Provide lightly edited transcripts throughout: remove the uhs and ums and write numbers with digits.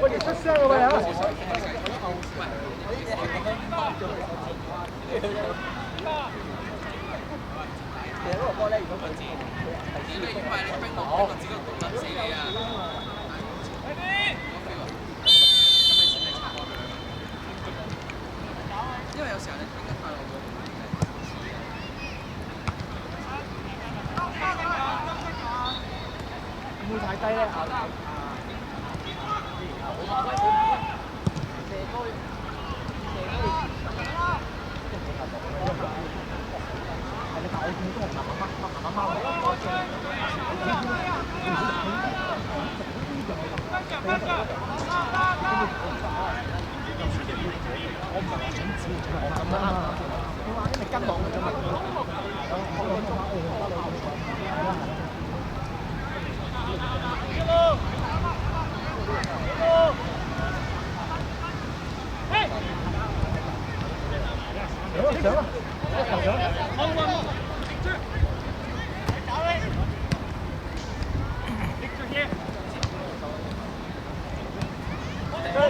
喂，出聲啊喂嚇！其實嗰個波咧，如果佢知，你因為你冰我只個毒撚死你啊！因為有時候你冰得太耐會。會太低咧，你跟落嚟㗎嘛？上啦！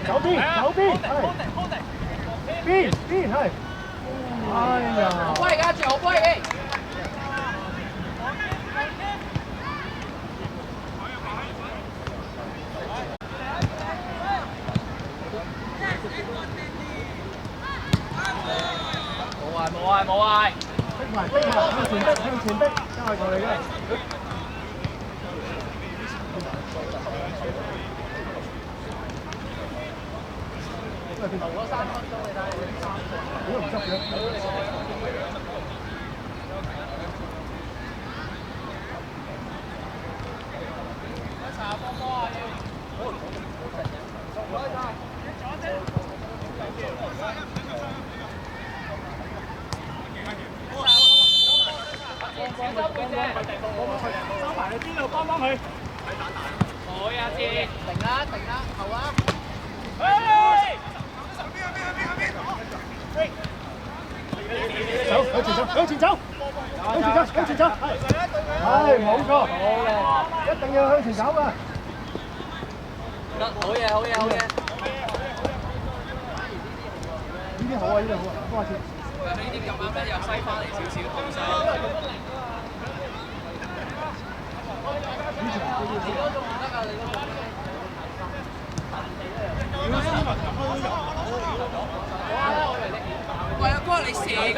走邊，走邊，係邊係。哎呀！好威㗎，住好威嘅。冇嗌，逼埋，向前逼，真係過嚟嘅。頭嗰3分鐘你睇，點都唔執嘅。查波波啊！收埋去邊度幫佢？好啊，志，停啦，後啊！向前走，係冇錯，一定要向前走㗎。得，好嘢。呢啲好啊，多謝。呢啲咁啱咧，又西翻嚟少少，好犀。你嗰種唔得啊！你嗰種。喂，阿哥，你射㗎？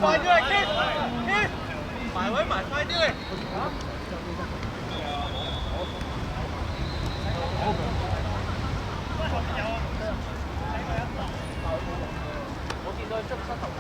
快啲嚟 keep， 埋位埋快啲嚟。我見到佢捉膝頭哥。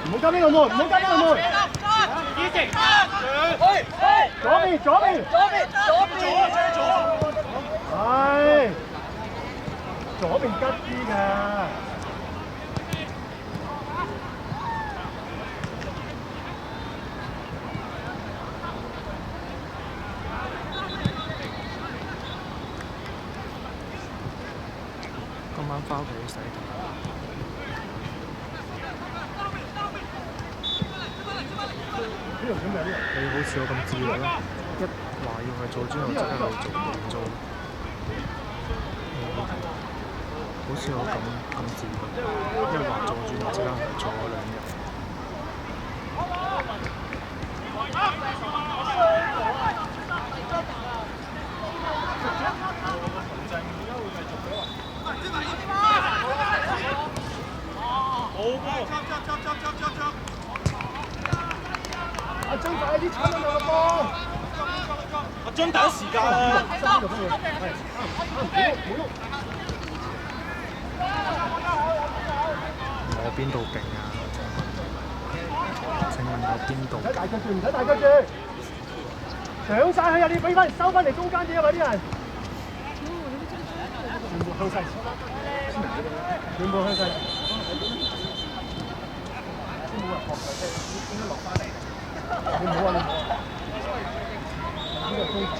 唔好加呢個門，唔好加呢個門。左邊，左邊。係，左邊吉啲㗎。今晚翻屋企洗頭。你好似我咁自律啦，一話要去做專，我即刻去做，唔做。好似我咁自律，一話做專，我即刻去做嗰2日。阿張快啲搶到個波！阿張打時間啊！我邊度勁啊？請問我邊度？唔使大腳住，唔使大腳住，上晒去啊！你俾翻收翻嚟中間啲啊嘛啲人，全部向西，全部向西。都冇人學佢，應該落翻嚟。你唔好啊！你唔好啊！呢個中場。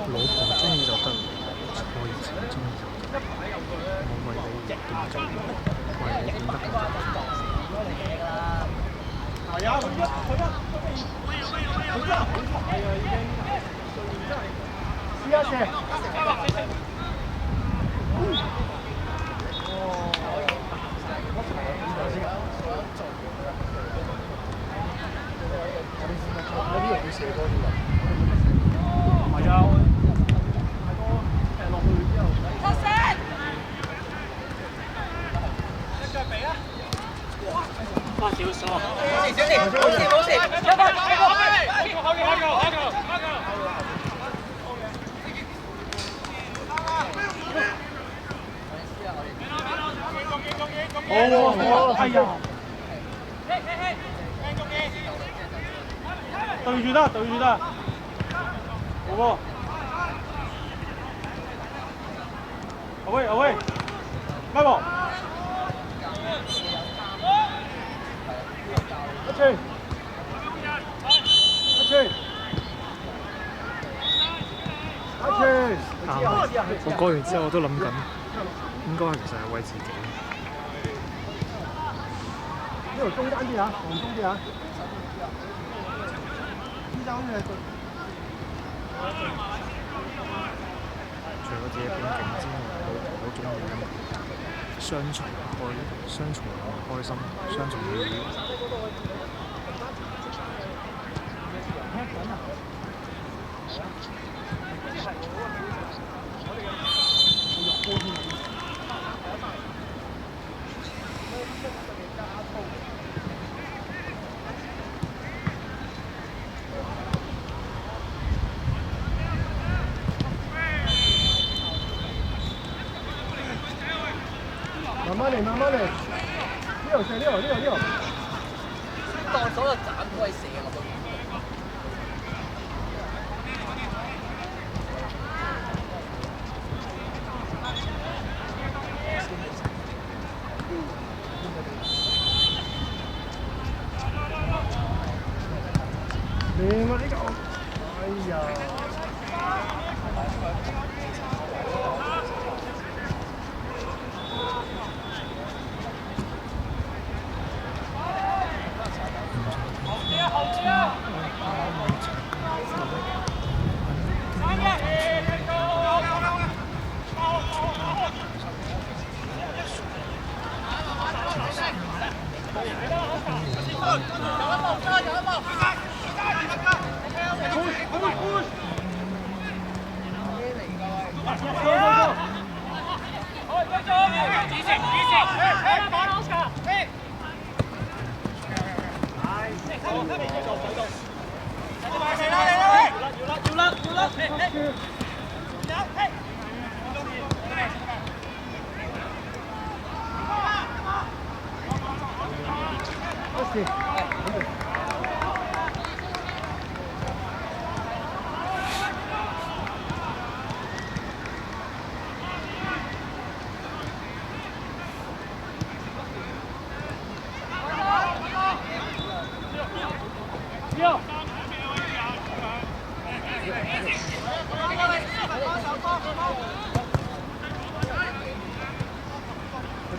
老婆中意就得，蔡前中意就得。我為你點做，為你點得咁好。係啊，試一射。有啲人會射多啲㗎。係啊，太多踢落去之後。一腳俾啊！花少數。冇事，一分，好，哎呀！對住得，對住得。好喎。阿威，咩喎？一傳，我講完之後，我都諗緊，應該其實係為自己。呢度中間啲嚇，黃中啲嚇。除咗自己邊境之外，好中意雙重開心，雙重喜悅。慢慢嚟，呢度射，呢度。當咗就斬鬼射啊！靚啊呢個！哎呀！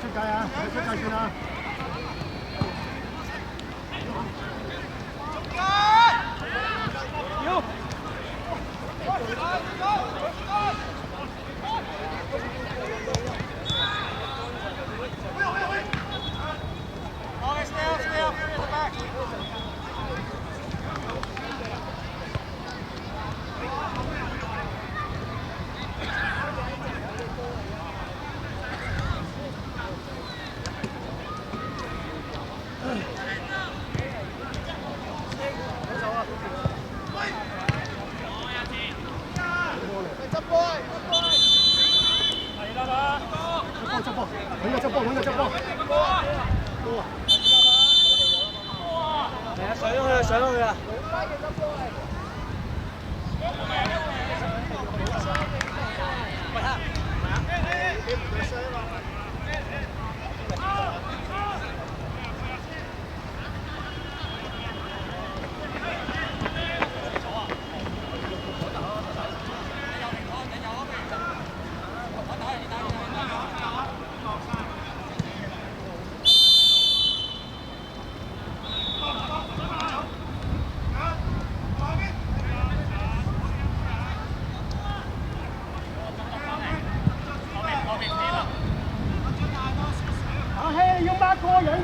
出界啊！你出界算啦。上咗去啊！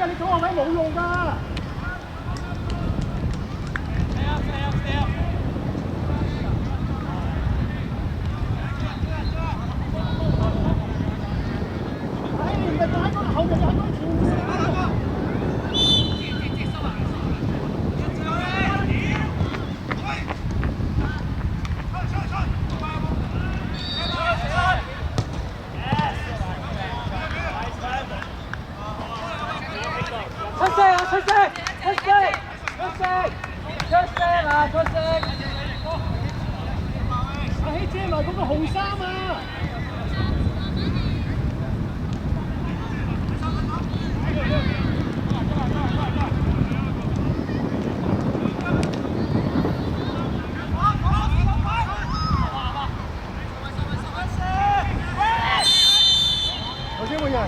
你左後位冇用㗎。你唔係擺嗰個後面，就喺嗰前面。阿希遮埋嗰個紅衫啊！頭先會人。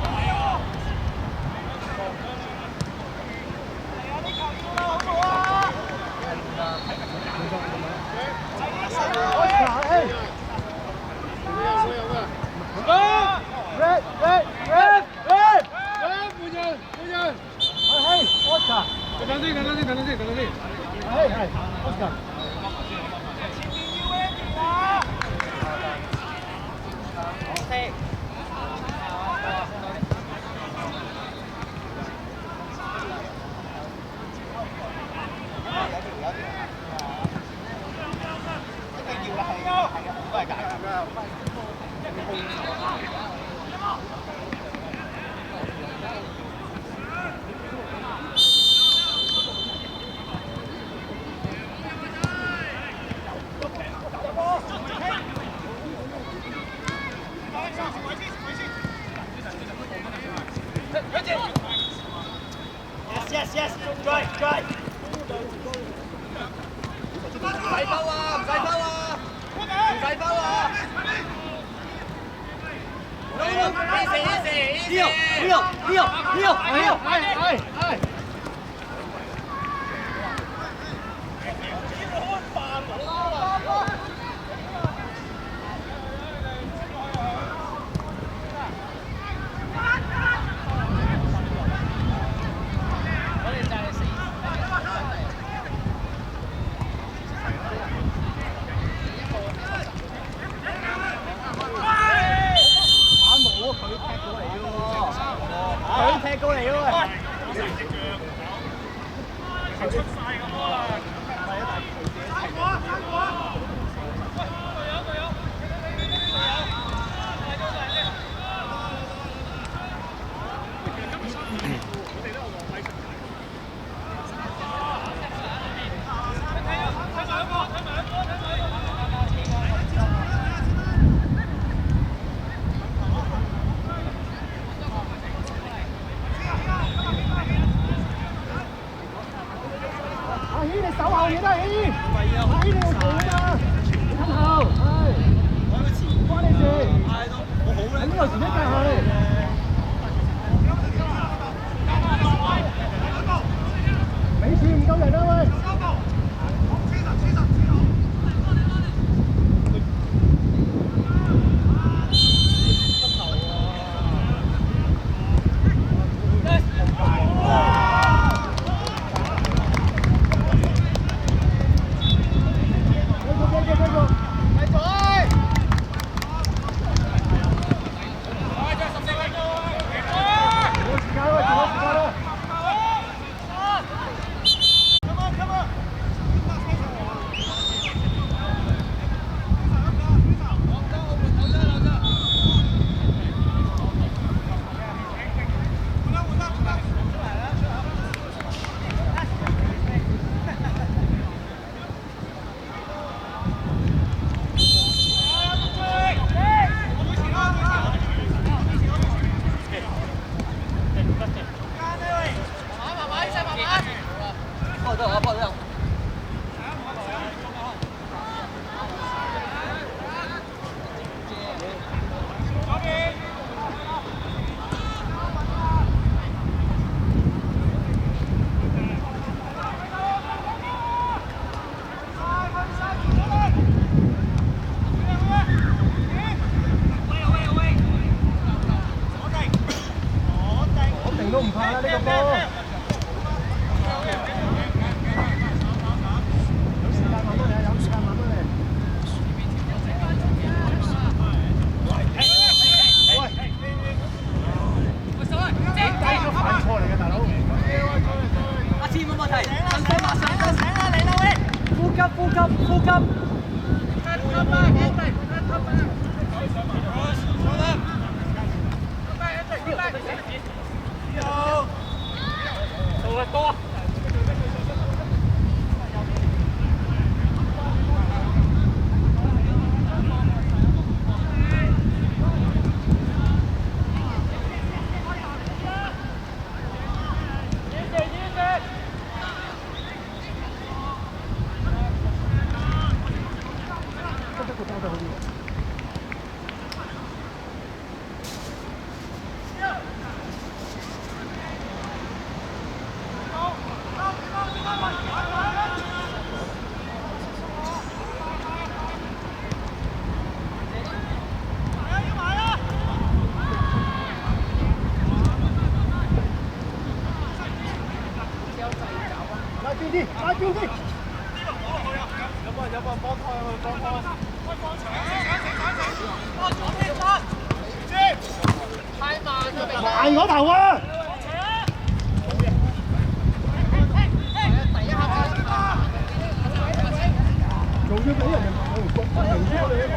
Yes, drive. 唔使包啊！唔使包啊！唔使包啊！Leo！個時間下嚟。尾柱唔夠人啊喂！都唔怕啦呢個波。有時間慢慢嚟，有時間慢慢嚟。喂，點解個犯錯嚟嘅大佬？阿千冇問題，醒啦嚟啦喂！呼吸。做得多。快啲！有冇人幫拖？太慢啦！慢嗰頭啊！仲要俾人哋局明知我哋一個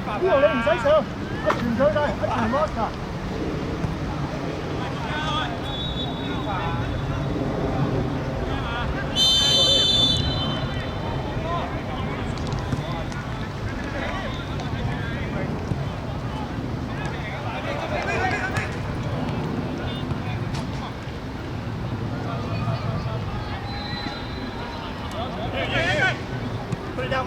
呢度你唔使上，一傳上晒，一傳 mark 㗎。Put it down.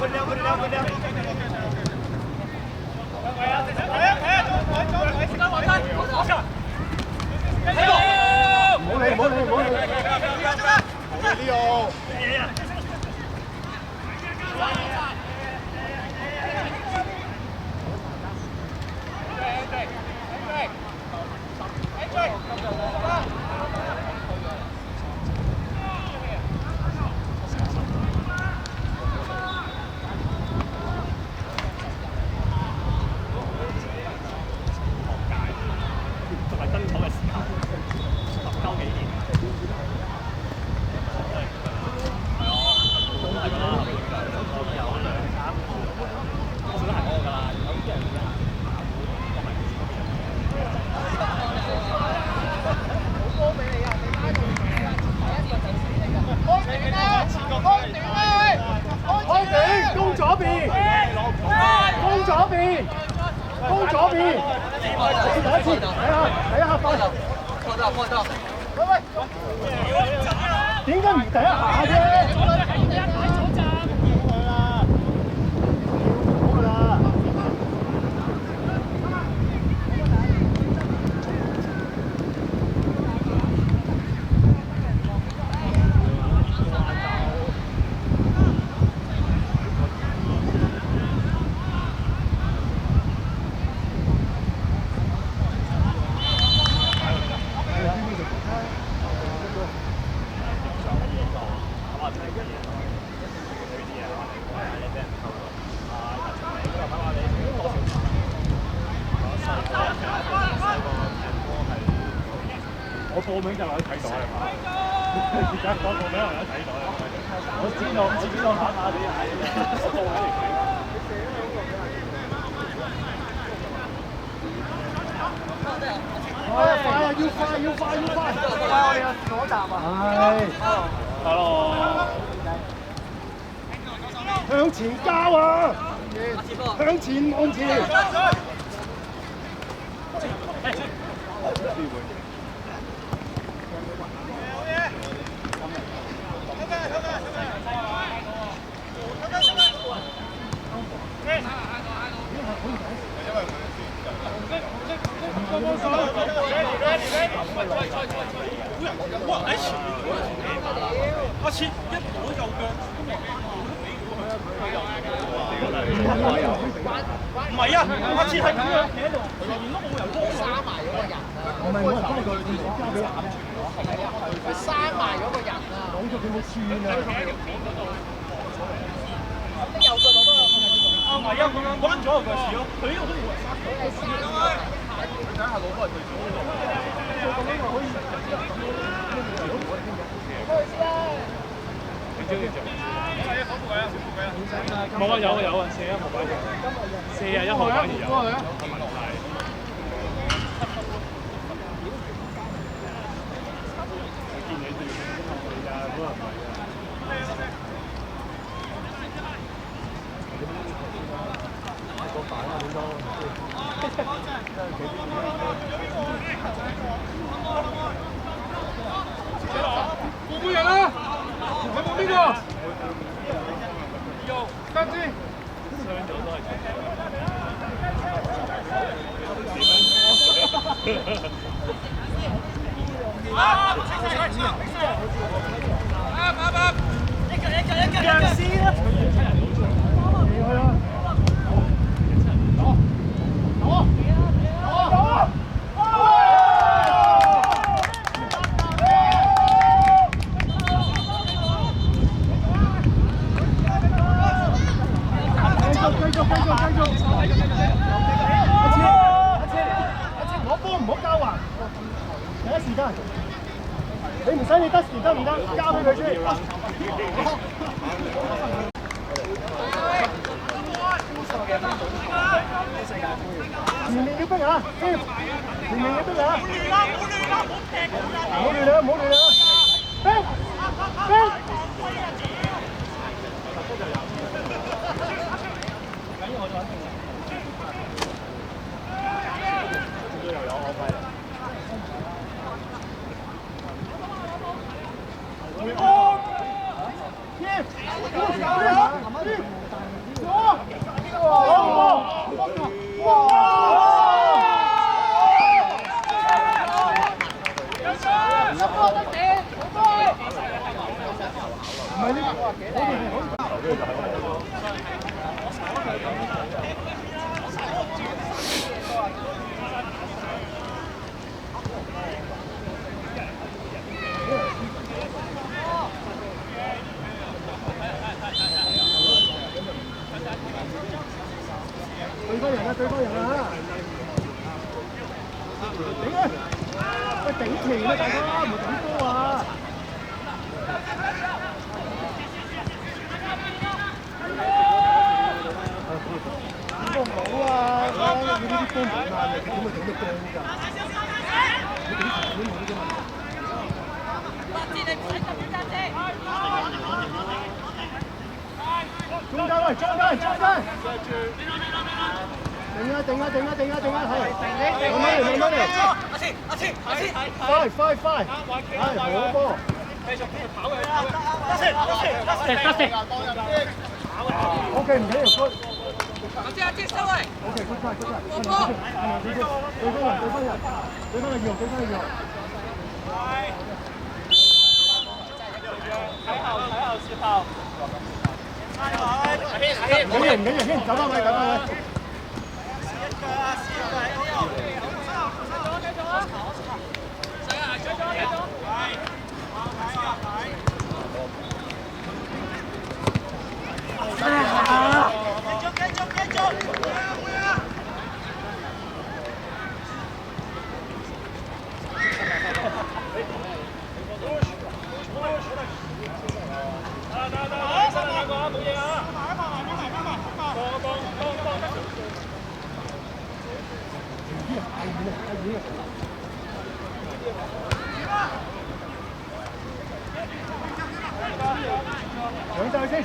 點解唔第一下啫？我報名就話睇到係嘛？而家我報名話睇到，我知道下下啲係我報名嚟睇。快啊！要快！我哋有左閘啊！係。Hello。向前交啊！向前按前。唔係啊，阿切係咁樣企喺度，前面都冇人幫手。閂埋嗰個人啊！唔係冇人幫佢，交俾阿係啊，佢閂埋嗰個人啊！講咗佢冇算啊！咁你右腳攞多個啊？唔係啊，咁樣關咗個事咯。佢呢個都以為閂咗。佢閂咗啊！佢睇下攞翻嚟對咗。咁呢個可以。開始啦！你中意做？冇啊，有啊，41號反而41號反而有。見你哋㗎，可能唔係啊。個板啊，好多。冇人啦！你冇邊個？三支。雙組都係你唔使你得時得唔得？交俾佢先。前面要逼啊！前面要逼啊！唔好亂啦！逼！方人啊，對方人啊！頂啊！喂，頂前啊，大哥，唔係頂高啊！波唔好啊！佢呢啲波唔慢，你點會頂得高㗎？你頂前面冇呢個問題。中間喂，中間！定啊，係。慢慢嚟。阿千，快！係好波。繼續跑佢。得。OK， 唔緊要，good。阿千收位。OK， good try。對方人。睇後接後。唔緊要，先走翻位。繼續！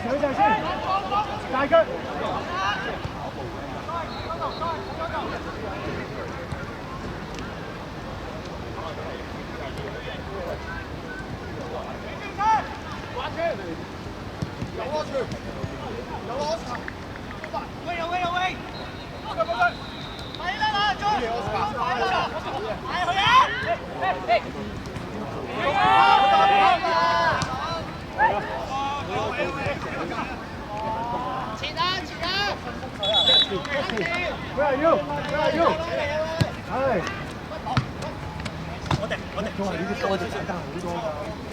上晒先，大腳。Where are you? 係。我哋仲係呢啲多啲簡單好多㗎。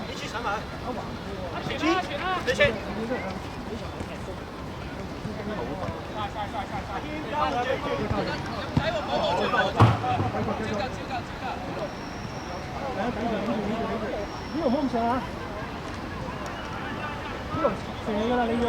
你去上埋。你先。呢度好唔上啊？呢度射㗎啦，你要。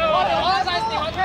我哋攞晒電話出嚟